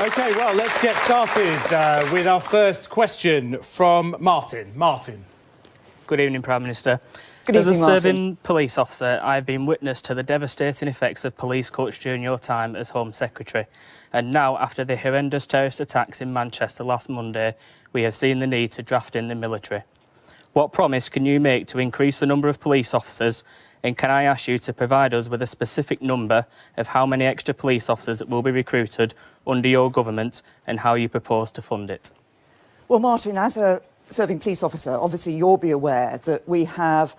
OK, well, let's get started with our first question from Martin. Martin. Good evening, Prime Minister. Good evening, As a Martin. serving police officer, I've been witness to the devastating effects of police cuts during your time as Home Secretary. And now, after the horrendous terrorist attacks in Manchester last Monday, we have seen the need to draft in the military. What promise can you make to increase the number of police officers? And can I ask you to provide us with a specific number of how many extra police officers will be recruited under your government and how you propose to fund it? Well, Martin, as a serving police officer, obviously you'll be aware that we have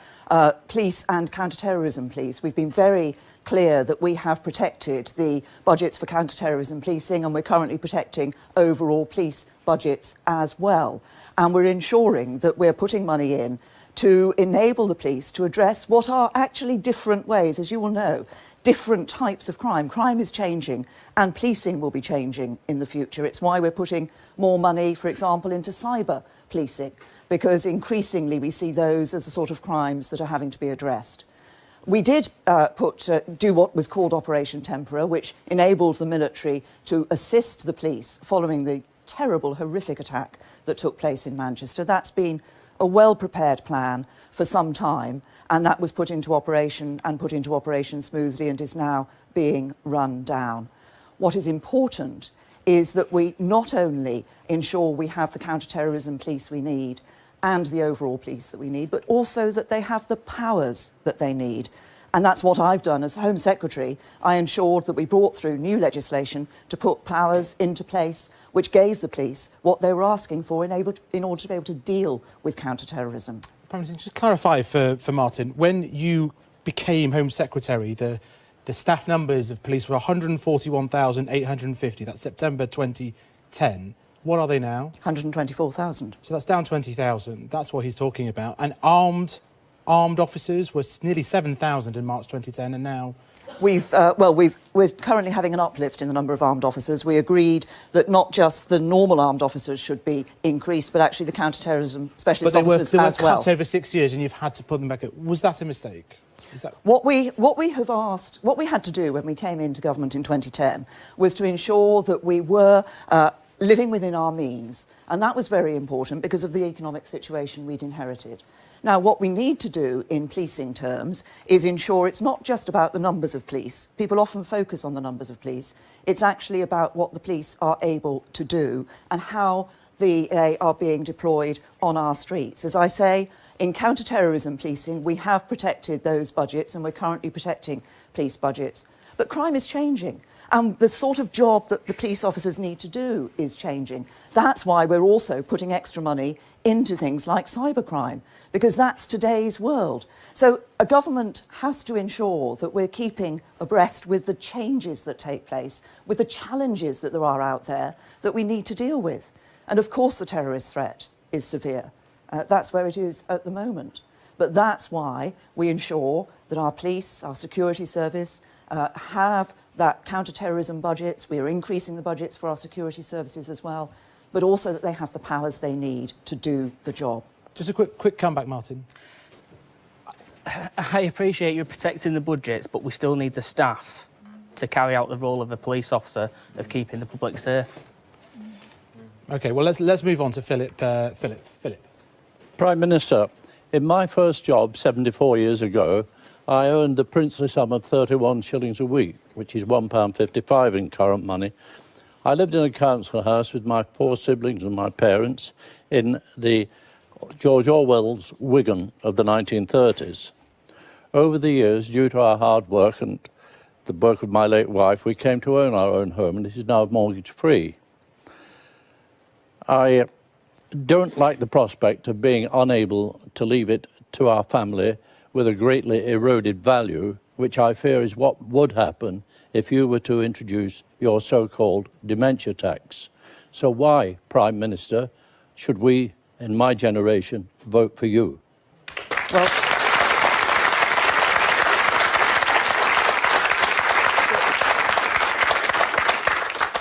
police and counter-terrorism police. We've been very clear that we have protected the budgets for counter-terrorism policing, and we're currently protecting overall police budgets as well. And we're ensuring that we're putting money in to enable the police to address what are actually different ways, as you will know, different types of crime. Crime is changing and policing will be changing in the future. It's why we're putting more money, for example, into cyber policing, because increasingly we see those as the sort of crimes that are having to be addressed. We did do what was called Operation Tempora, which enabled the military to assist the police following the terrible, horrific attack that took place in Manchester. That's been a well-prepared plan for some time, and that was put into operation smoothly and is now being run down. What is important is that we not only ensure we have the counter-terrorism police we need and the overall police that we need, but also that they have the powers that they need. And that's what I've done as Home Secretary. I ensured that we brought through new legislation to put powers into place which gave the police what they were asking for in order to be able to deal with counter-terrorism. Prime Minister, just clarify for Martin, when you became Home Secretary, the staff numbers of police were 141,850. That's September 2010. What are they now? 124,000. So that's down 20,000. That's what he's talking about. And armed officers were nearly 7,000 in March 2010, and now... We're currently having an uplift in the number of armed officers. We agreed that not just the normal armed officers should be increased, but actually the counter-terrorism specialist officers they were as well. cut over 6 years, and you've had to put them back up. Was that a mistake? What we had to do when we came into government in 2010 was to ensure that we were living within our means, and that was very important because of the economic situation we'd inherited. Now, what we need to do in policing terms is ensure it's not just about the numbers of police. People often focus on the numbers of police. It's actually about what the police are able to do and how they are being deployed on our streets. As I say, in counter-terrorism policing, we have protected those budgets and we're currently protecting police budgets. But crime is changing. And the sort of job that the police officers need to do is changing. That's why we're also putting extra money into things like cybercrime, because that's today's world. So a government has to ensure that we're keeping abreast with the changes that take place, with the challenges that there are out there that we need to deal with. And of course the terrorist threat is severe. That's where it is at the moment. But that's why we ensure that our police, our security service, have that counter-terrorism budgets. We are increasing the budgets for our security services as well, but also that they have the powers they need to do the job. Just a quick comeback, Martin. I appreciate you protecting the budgets, but we still need the staff to carry out the role of a police officer of keeping the public safe. OK, well, let's move on to Philip. Philip. Prime Minister, in my first job 74 years ago, I earned the princely sum of 31 shillings a week, which is £1.55 in current money. I lived in a council house with my 4 siblings and my parents in the George Orwell's Wigan of the 1930s. Over the years, due to our hard work and the work of my late wife, we came to own our own home, and it is now mortgage-free. I don't like the prospect of being unable to leave it to our family with a greatly eroded value, which I fear is what would happen if you were to introduce your so-called dementia tax. So why, Prime Minister, should we, in my generation, vote for you? Well,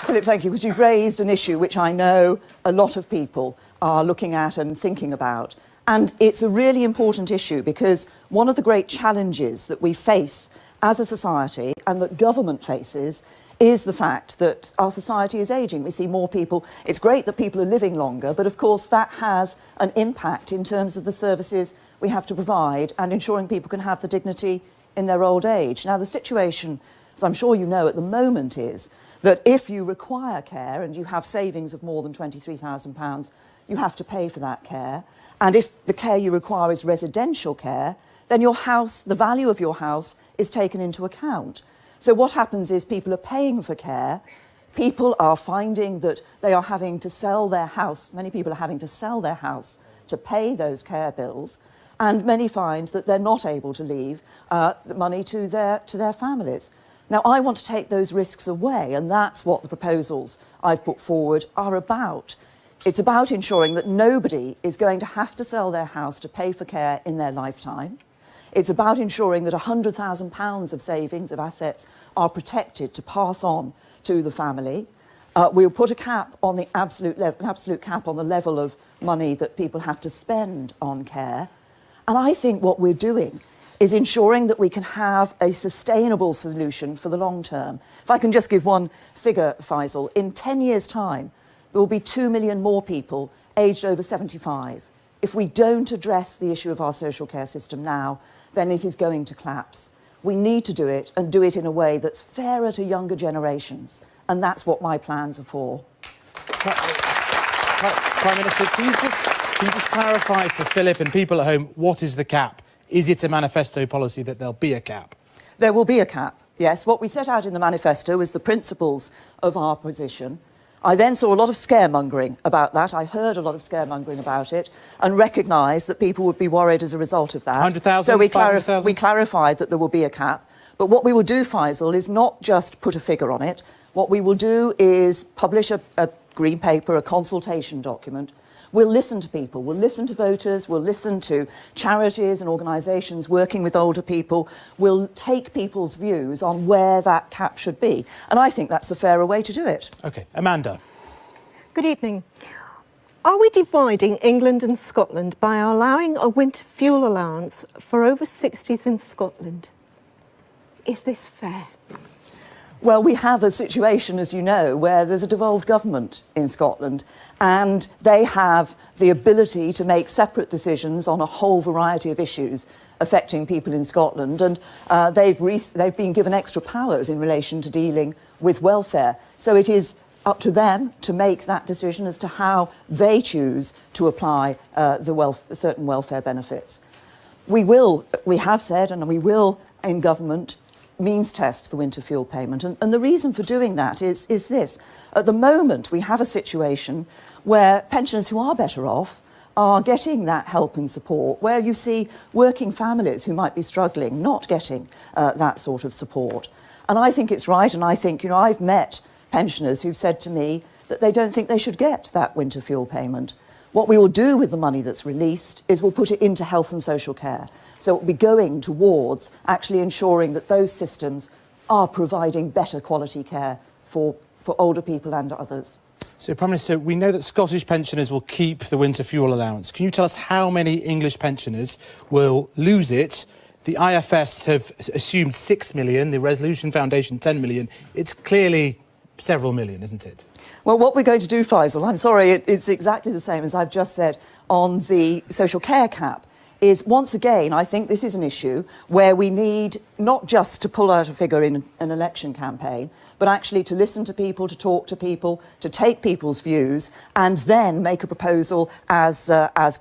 Philip, thank you, because you've raised an issue which I know a lot of people are looking at and thinking about. And it's a really important issue because one of the great challenges that we face as a society and that government faces is the fact that our society is ageing. We see more people. It's great that people are living longer, but of course that has an impact in terms of the services we have to provide and ensuring people can have the dignity in their old age. Now, the situation, as I'm sure you know at the moment, is that if you require care and you have savings of more than £23,000, you have to pay for that care. And if the care you require is residential care, then your house, the value of your house, is taken into account. So what happens is people are paying for care, people are finding that they are having to sell their house, many people are having to sell their house to pay those care bills, and many find that they're not able to leave the money to their families. Now, I want to take those risks away, and that's what the proposals I've put forward are about. It's about ensuring that nobody is going to have to sell their house to pay for care in their lifetime. It's about ensuring that £100,000 of savings of assets are protected to pass on to the family. We'll put a cap on the absolute cap on the level of money that people have to spend on care. And I think what we're doing is ensuring that we can have a sustainable solution for the long term. If I can just give one figure, Faisal, in 10 years' time, there will be 2 million more people aged over 75. If we don't address the issue of our social care system now, then it is going to collapse. We need to do it and do it in a way that's fairer to younger generations. And that's what my plans are for. Prime Minister, can you just clarify for Philip and people at home, what is the cap? Is it a manifesto policy that there'll be a cap? There will be a cap, yes. What we set out in the manifesto was the principles of our position. I then saw a lot of scaremongering about that. I heard a lot of scaremongering about it and recognised that people would be worried as a result of that. 100,000, so we 500,000? we clarified that there will be a cap. But what we will do, Faisal, is not just put a figure on it. What we will do is publish a green paper, a consultation document. We'll listen to people, we'll listen to voters, we'll listen to charities and organisations working with older people. We'll take people's views on where that cap should be. And I think that's a fairer way to do it. OK. Amanda. Good evening. Are we dividing England and Scotland by allowing a winter fuel allowance for over 60s in Scotland? Is this fair? Well, we have a situation, as you know, where there's a devolved government in Scotland and they have the ability to make separate decisions on a whole variety of issues affecting people in Scotland, and they've been given extra powers in relation to dealing with welfare. So it is up to them to make that decision as to how they choose to apply certain welfare benefits. We have said, and we will in government, means test the winter fuel payment. And the reason for doing that is this. At the moment, we have a situation where pensioners who are better off are getting that help and support, where you see working families who might be struggling not getting that sort of support. And I think it's right, and I think, I've met pensioners who've said to me that they don't think they should get that winter fuel payment. What we will do with the money that's released is we'll put it into health and social care. So it will be going towards actually ensuring that those systems are providing better quality care for older people and others. So, Prime Minister, we know that Scottish pensioners will keep the winter fuel allowance. Can you tell us how many English pensioners will lose it? The IFS have assumed 6 million, the Resolution Foundation 10 million. It's clearly several million, isn't it? Well, what we're going to do, Faisal, I'm sorry, it's exactly the same as I've just said on the social care cap, is once again, I think this is an issue where we need not just to pull out a figure in an election campaign, but actually to listen to people, to talk to people, to take people's views, and then make a proposal as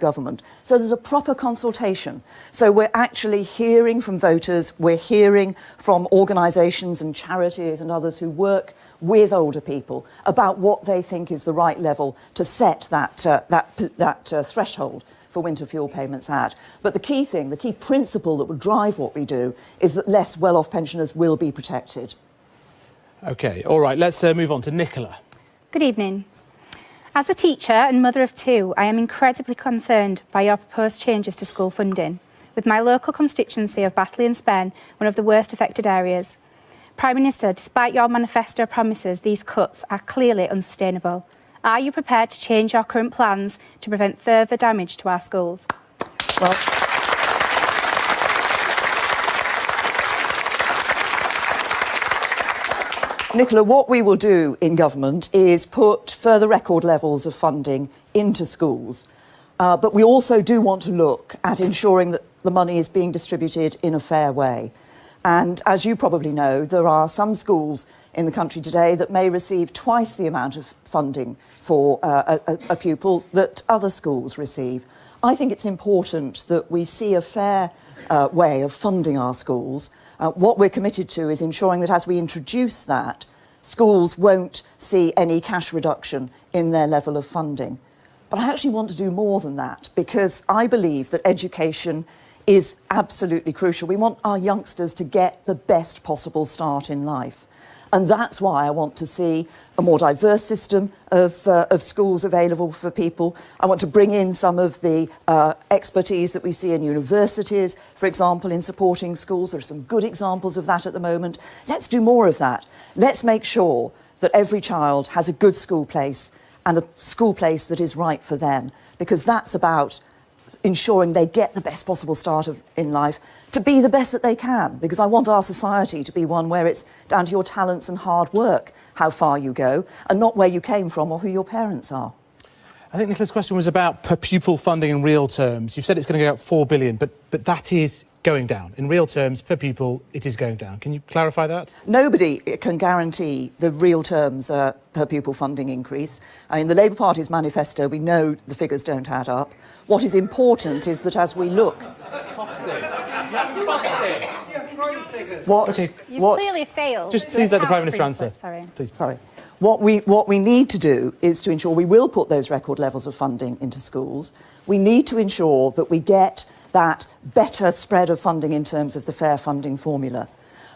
government. So there's a proper consultation. So we're actually hearing from voters, we're hearing from organisations and charities and others who work with older people about what they think is the right level to set that threshold for winter fuel payments at. But the key thing, the key principle that would drive what we do is that less well-off pensioners will be protected. OK, all right, let's move on to Nicola. Good evening. As a teacher and mother of two, I am incredibly concerned by your proposed changes to school funding, with my local constituency of Batley and Spen one of the worst affected areas. Prime Minister, despite your manifesto promises, these cuts are clearly unsustainable. Are you prepared to change your current plans to prevent further damage to our schools? Well, Nicola, what we will do in government is put further record levels of funding into schools. But we also do want to look at ensuring that the money is being distributed in a fair way. And as you probably know, there are some schools in the country today that may receive twice the amount of funding for a pupil that other schools receive. I think it's important that we see a fair way of funding our schools. What we're committed to is ensuring that as we introduce that, schools won't see any cash reduction in their level of funding. But I actually want to do more than that, because I believe that education is absolutely crucial. We want our youngsters to get the best possible start in life. And that's why I want to see a more diverse system of schools available for people. I want to bring in some of the expertise that we see in universities, for example, in supporting schools. There are some good examples of that at the moment. Let's do more of that. Let's make sure that every child has a good school place and a school place that is right for them, because that's about ensuring they get the best possible start in life to be the best that they can, because I want our society to be one where it's down to your talents and hard work how far you go, and not where you came from or who your parents are. I think Nicola's question was about per pupil funding in real terms. You've said it's going to go up 4 billion, but that is going down. In real terms, per pupil, it is going down. Can you clarify that? Nobody can guarantee the real terms per pupil funding increase. In the Labour Party's manifesto, we know the figures don't add up. What is important is that as we look... You've clearly failed. Just please let the Prime Minister answer. Sorry. Please. Sorry. What we need to do is to ensure we will put those record levels of funding into schools. We need to ensure that we get that better spread of funding in terms of the fair funding formula.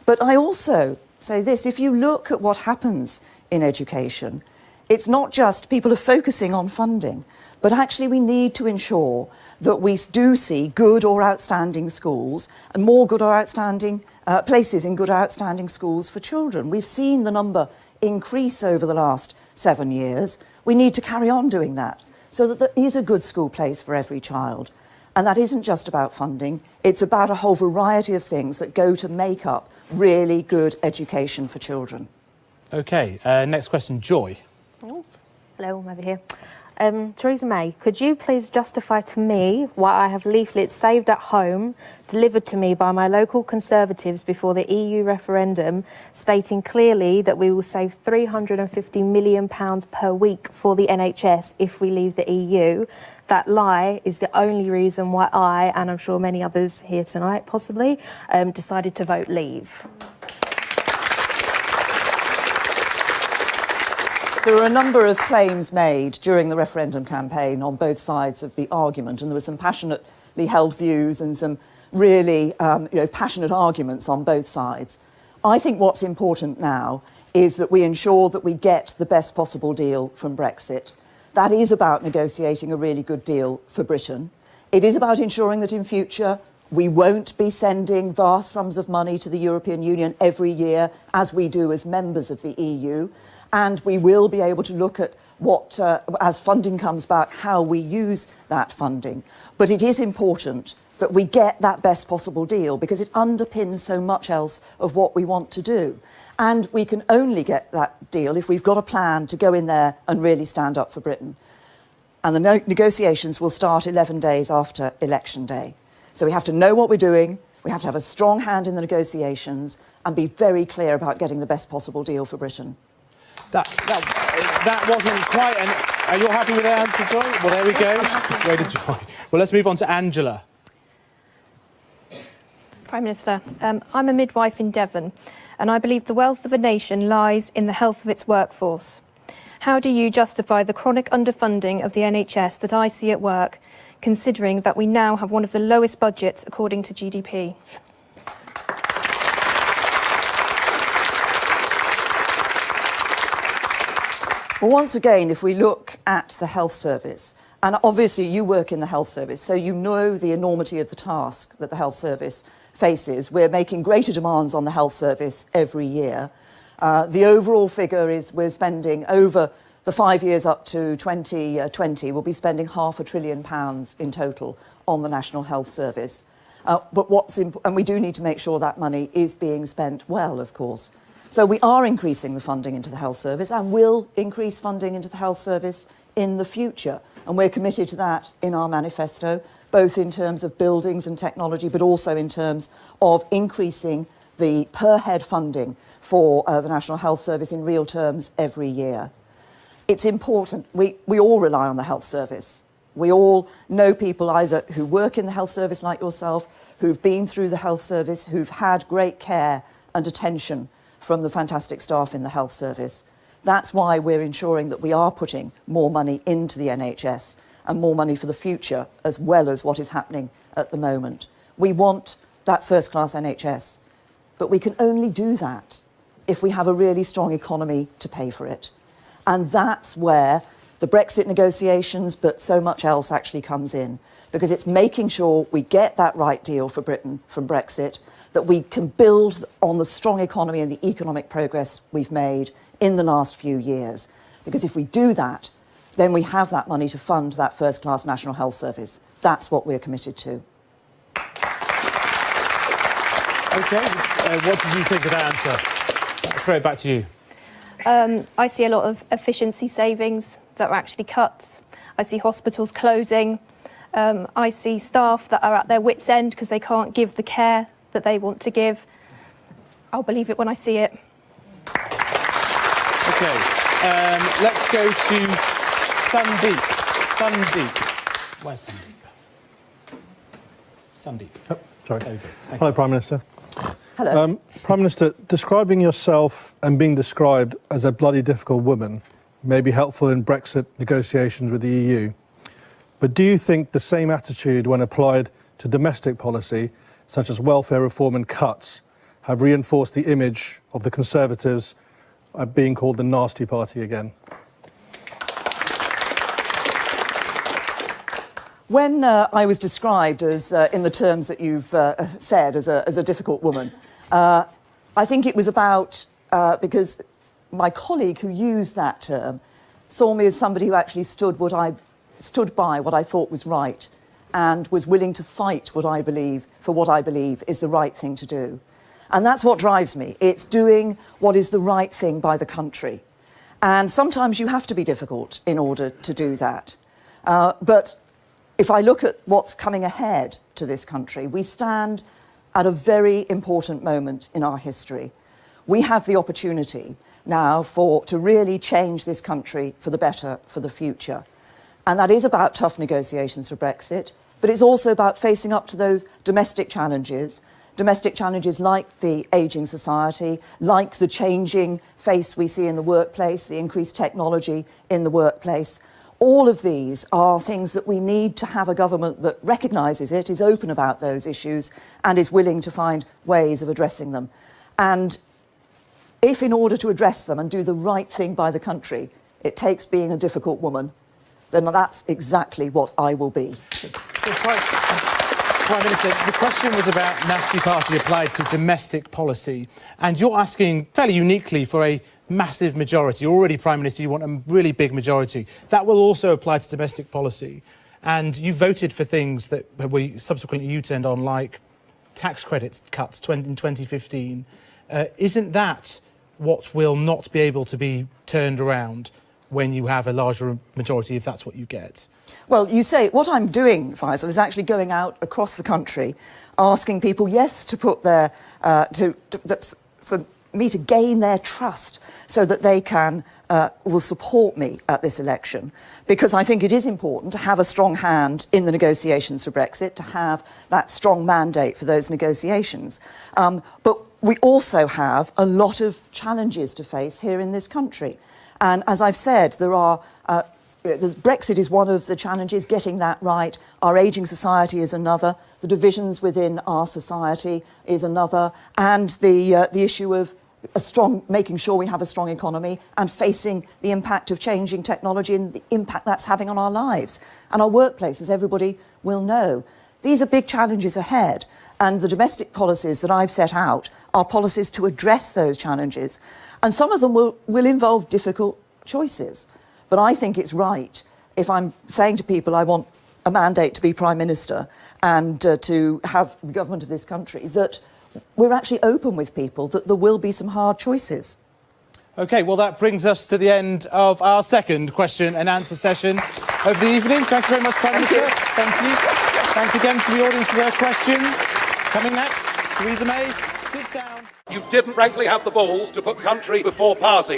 But I also say this, if you look at what happens in education, it's not just people are focusing on funding, but actually we need to ensure that we do see good or outstanding schools and more good or outstanding places in good or outstanding schools for children. We've seen the number increase over the last 7 years. We need to carry on doing that so that there is a good school place for every child. And that isn't just about funding, it's about a whole variety of things that go to make up really good education for children. OK, next question, Joy. Oops. Hello, I'm over here. Theresa May, could you please justify to me why I have leaflets saved at home, delivered to me by my local Conservatives before the EU referendum, stating clearly that we will save £350 million per week for the NHS if we leave the EU? That lie is the only reason why I, and I'm sure many others here tonight possibly, decided to vote leave. There were a number of claims made during the referendum campaign on both sides of the argument, and there were some passionately held views and some really passionate arguments on both sides. I think what's important now is that we ensure that we get the best possible deal from Brexit. That is about negotiating a really good deal for Britain. It is about ensuring that in future we won't be sending vast sums of money to the European Union every year as we do as members of the EU. And we will be able to look at what, as funding comes back, how we use that funding. But it is important that we get that best possible deal because it underpins so much else of what we want to do. And we can only get that deal if we've got a plan to go in there and really stand up for Britain. And the negotiations will start 11 days after Election Day. So we have to know what we're doing, we have to have a strong hand in the negotiations and be very clear about getting the best possible deal for Britain. That wasn't quite an... Are you happy with that answer, Joy? Well, there we go. Persuaded Joy. Well, let's move on to Angela. Prime Minister, I'm a midwife in Devon, and I believe the wealth of a nation lies in the health of its workforce. How do you justify the chronic underfunding of the NHS that I see at work, considering that we now have one of the lowest budgets according to GDP? Well, once again, if we look at the health service, and obviously you work in the health service, so you know the enormity of the task that the health service faces. We're making greater demands on the health service every year. The overall figure is we're spending over the 5 years up to 2020, we'll be spending £500 billion in total on the National Health Service. And we do need to make sure that money is being spent well, of course. So we are increasing the funding into the health service and will increase funding into the health service in the future. And we're committed to that in our manifesto, both in terms of buildings and technology, but also in terms of increasing the per head funding for the National Health Service in real terms every year. It's important. We all rely on the health service. We all know people either who work in the health service like yourself, who've been through the health service, who've had great care and attention from the fantastic staff in the health service. That's why we're ensuring that we are putting more money into the NHS and more money for the future, as well as what is happening at the moment. We want that first-class NHS, but we can only do that if we have a really strong economy to pay for it. And that's where the Brexit negotiations, but so much else actually comes in, because it's making sure we get that right deal for Britain from Brexit, that we can build on the strong economy and the economic progress we've made in the last few years. Because if we do that, then we have that money to fund that first-class National Health Service. That's what we're committed to. OK, what did you think of that answer? I'll throw it back to you. I see a lot of efficiency savings that are actually cuts. I see hospitals closing. I see staff that are at their wits' end because they can't give the care that they want to give. I'll believe it when I see it. OK, let's go to Sandeep. Sandeep. Where's Sandeep? Sandeep. Oh, sorry. There we go. Thank Hello, you. Prime Minister. Hello. Prime Minister, describing yourself and being described as a bloody difficult woman may be helpful in Brexit negotiations with the EU. But do you think the same attitude, when applied to domestic policy, such as welfare reform and cuts, have reinforced the image of the Conservatives being called the nasty party again? When I was described as, in the terms that you've said, as a difficult woman, I think it was about, because my colleague who used that term saw me as somebody who actually stood by what I thought was right and was willing to fight for what I believe is the right thing to do. And that's what drives me. It's doing what is the right thing by the country. And sometimes you have to be difficult in order to do that. But if I look at what's coming ahead to this country, we stand at a very important moment in our history. We have the opportunity now to really change this country for the better, for the future. And that is about tough negotiations for Brexit, but it's also about facing up to those domestic challenges like the ageing society, like the changing face we see in the workplace, the increased technology in the workplace. All of these are things that we need to have a government that recognises it, is open about those issues, and is willing to find ways of addressing them. And if, in order to address them and do the right thing by the country, it takes being a difficult woman, then that's exactly what I will be. So Prime Minister, the question was about nasty party applied to domestic policy, and you're asking fairly uniquely for a massive majority. Already, Prime Minister, you want a really big majority. That will also apply to domestic policy. And you voted for things that were subsequently U-turned on, like tax credits cuts in 2015. Isn't that what will not be able to be turned around when you have a larger majority, if that's what you get? Well, you say, what I'm doing, Faisal, is actually going out across the country, asking people, yes, to put their, for me to gain their trust so that they will support me at this election. Because I think it is important to have a strong hand in the negotiations for Brexit, to have that strong mandate for those negotiations. But we also have a lot of challenges to face here in this country. And as I've said, Brexit is one of the challenges, getting that right. Our ageing society is another. The divisions within our society is another. And the issue of making sure we have a strong economy and facing the impact of changing technology and the impact that's having on our lives and our workplace, as everybody will know. These are big challenges ahead. And the domestic policies that I've set out are policies to address those challenges. And some of them will involve difficult choices. But I think it's right, if I'm saying to people I want a mandate to be Prime Minister and to have the government of this country, that we're actually open with people that there will be some hard choices. OK, well, that brings us to the end of our second question and answer session of the evening. Thank you very much, Prime Minister. Thank you. Thanks again to the audience for their questions. Coming next, Theresa May sits down. You didn't frankly have the balls to put country before party.